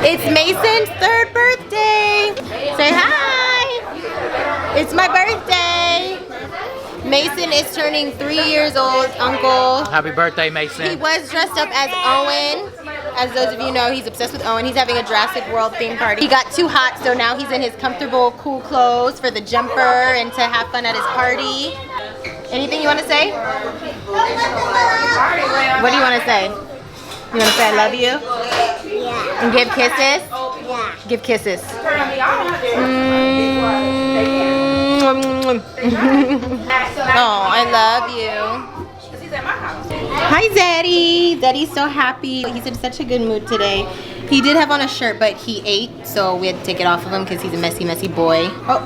It's Mason's 3rd birthday. Say hi. It's my birthday. Mason is turning 3 years old, Uncle. Happy birthday, Mason. He was dressed up as Owen. As those of you know, he's obsessed with Owen. He's having a Jurassic World theme party. He got too hot, so now he's in his comfortable, cool clothes for the jumper and to have fun at his party. Anything you want to say? What do you want to say? You want to say I love you? Yeah. And give kisses? Yeah. Give kisses. Oh, I love you. Hi, Zeddy. Zeddy's so happy. He's in such a good mood today. He did have on a shirt, but he ate, so we had to take it off of him because he's a messy, messy boy. Oh,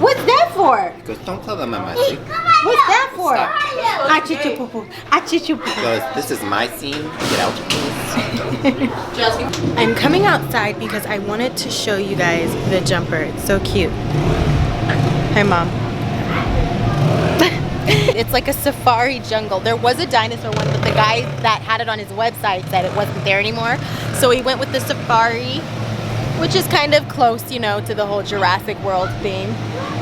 what's that for? Because don't tell them I'm messy. What's that for? Achichupupu. Achichupupu. Because this is my scene. Get out, please. I'm coming outside because I wanted to show you guys the jumper. It's so cute. Hi, Mom. It's like a safari jungle. There was a dinosaur one, but the guy that had it on his website said it wasn't there anymore. So he went with the safari, which is kind of close, you know, to the whole Jurassic World theme.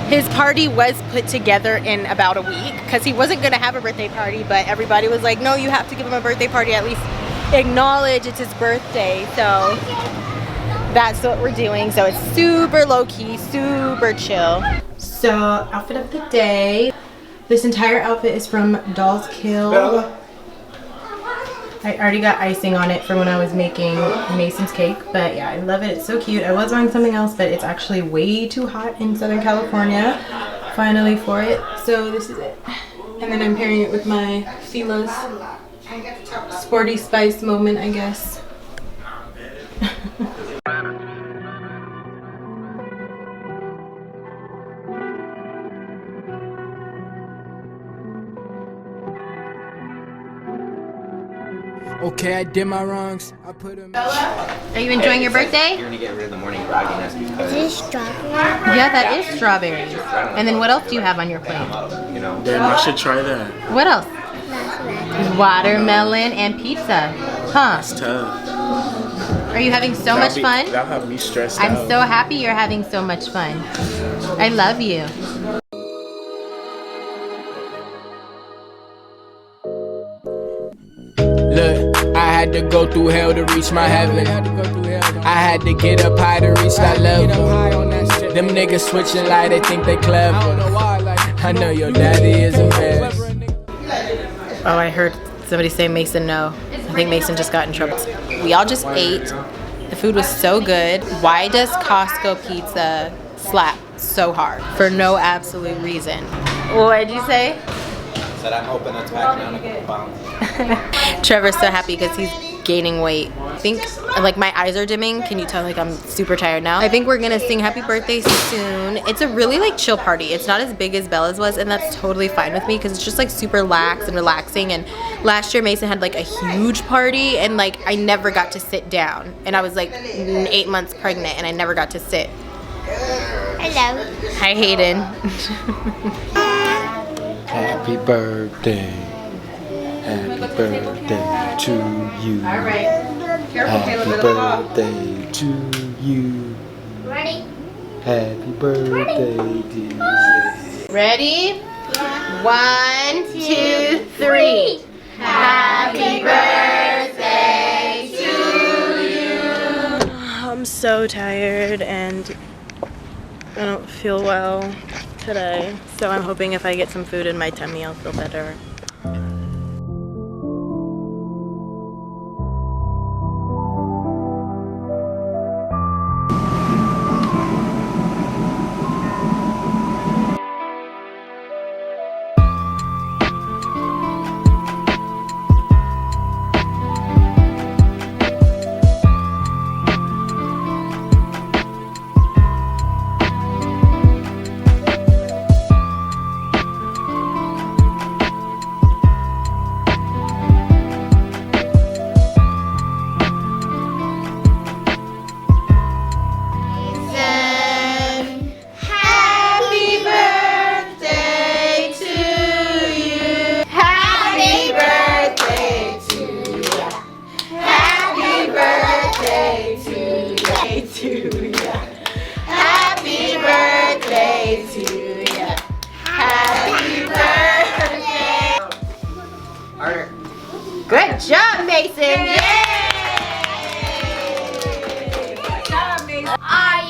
His party was put together in about a week because he wasn't going to have a birthday party, but everybody was like, no, you have to give him a birthday party, at least acknowledge it's his birthday. So that's what we're doing. So it's super low-key, super chill. So outfit of the day. This entire outfit is from Doll's Kill. I already got icing on it from when I was making Mason's cake, but yeah, I love it. It's so cute. I was wearing something else, but it's actually way too hot in Southern California finally for it. So this is it. And then I'm pairing it with my Fila's Sporty Spice moment, I guess. Okay, I did my wrongs. I put them. Are you enjoying your birthday? You're gonna get rid of the morning grogginess because. Is this strawberry? Yeah, that is strawberries. And then what else do you have on your plate? You know. Damn, I should try that. What else? Watermelon and pizza. Huh? It's tough. Are you having so much fun? That'll have me stressed out. I'm so happy you're having so much fun. I love you. Look, I had to go through hell to reach my heaven. I had to get up high to reach that level. Them niggas switching like they think they clever. I know your daddy is a mess. Oh, I heard somebody say Mason no. I think Mason just got in trouble. We all just ate. The food was so good. Why does Costco pizza slap so hard? For no absolute reason. What did you say? Said I'm hoping it's packing on a couple pounds. Trevor's so happy because he's gaining weight. I think like my eyes are dimming. Can you tell like I'm super tired now? I think we're gonna sing happy birthday soon. It's a really like chill party. It's not as big as Bella's was, and that's totally fine with me because it's just like super lax and relaxing. And last year Mason had like a huge party and like I never got to sit down, and I was like 8 months pregnant and I never got to sit. Hello. Hi, Hayden. Happy birthday. Happy birthday to you. All right. Careful, Happy birthday to you. Ready? Happy birthday, dear. Ready? 1, 2, 3. Happy birthday to you. I'm so tired and I don't feel well today. So I'm hoping if I get some food in my tummy, I'll feel better.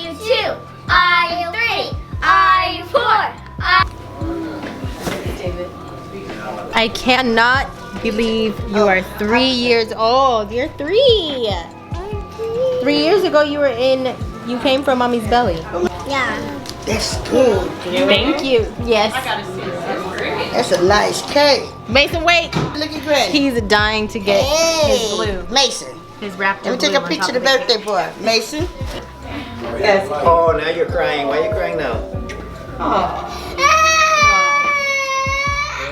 you 2? Are you 3? Are you 4? I cannot believe you are 3 years old. You're 3. 3 years ago you came from mommy's belly. Yeah. That's good. Thank you. Yes. That's a nice cake. Mason, wait. Look at Granny. He's dying to get his blue. Mason. His Raptor Let me take a picture of the birthday boy. Mason. Oh, now you're crying. Why are you crying now?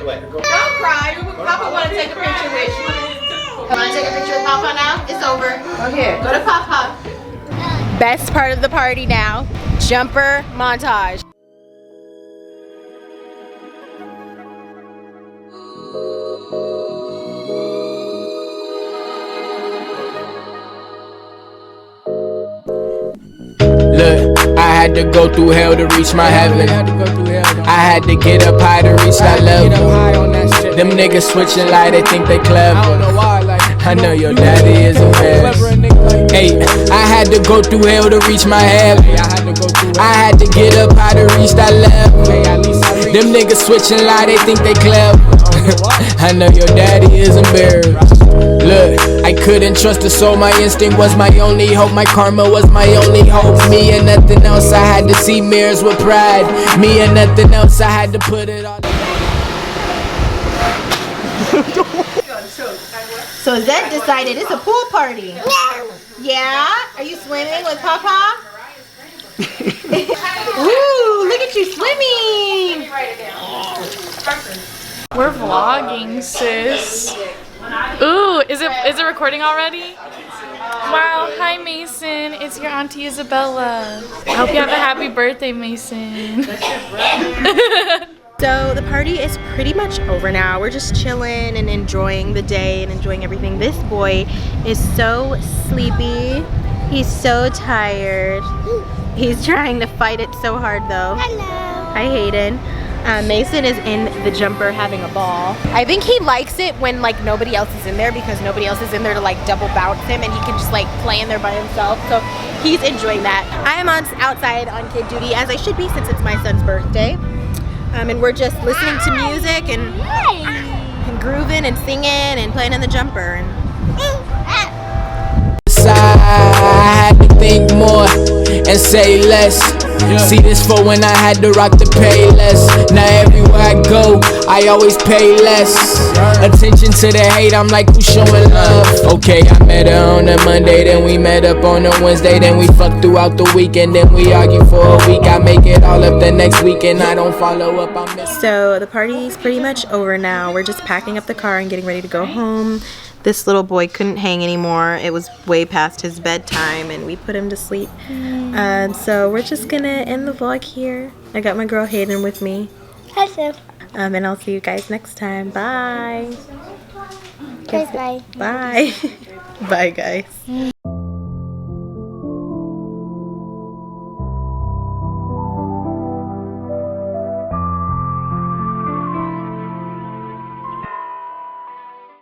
What? Don't cry. Papa want to take a picture with you. Want to take a picture with Papa now? It's over. Okay. Go to Papa. Best part of the party now. Jumper montage. Look, I had to go through hell to reach my heaven. I had to get up high to reach that level. Them niggas switching like they think they clever. I know your daddy is embarrassed. Hey, I had to go through hell to reach my heaven. I had to get up high to reach that level. Them niggas switching like they think they clever. I know your daddy is embarrassed. Look, I couldn't trust the soul, my instinct was my only hope. My karma was my only hope. Me and nothing else, I had to see mirrors with pride. Me and nothing else, I had to put it on. So Zed decided it's a pool party. Yeah? Are you swimming with Papa? Ooh, look at you swimming! We're vlogging, sis. Ooh, is it recording already? Wow, hi Mason. It's your Auntie Isabella. I hope you have a happy birthday, Mason. So the party is pretty much over now. We're just chilling and enjoying the day and enjoying everything. This boy is so sleepy. He's so tired. He's trying to fight it so hard though. Hello. Hi Hayden. Mason is in the jumper having a ball. I think he likes it when like nobody else is in there because nobody else is in there to like double bounce him and he can just like play in there by himself. So he's enjoying that. I am outside on kid duty as I should be since it's my son's birthday. And we're just listening to music and grooving and singing and playing in the jumper. And I had to think more and say less. See this for when I had to rock the pay less. Now everywhere I go, I always pay less attention to the hate, I'm like, who's showing love? Okay, I met her on a Monday, then we met up on a Wednesday, then we fucked throughout the weekend, then we argue for a week. I make it all up the next weekend, I don't follow up, I miss. So the party's pretty much over now. We're just packing up the car and getting ready to go home. This little boy couldn't hang anymore. It was way past his bedtime and we put him to sleep. So we're just gonna end the vlog here. I got my girl Hayden with me. Hello. And I'll see you guys next time. Bye. Bye. Bye. Bye, guys.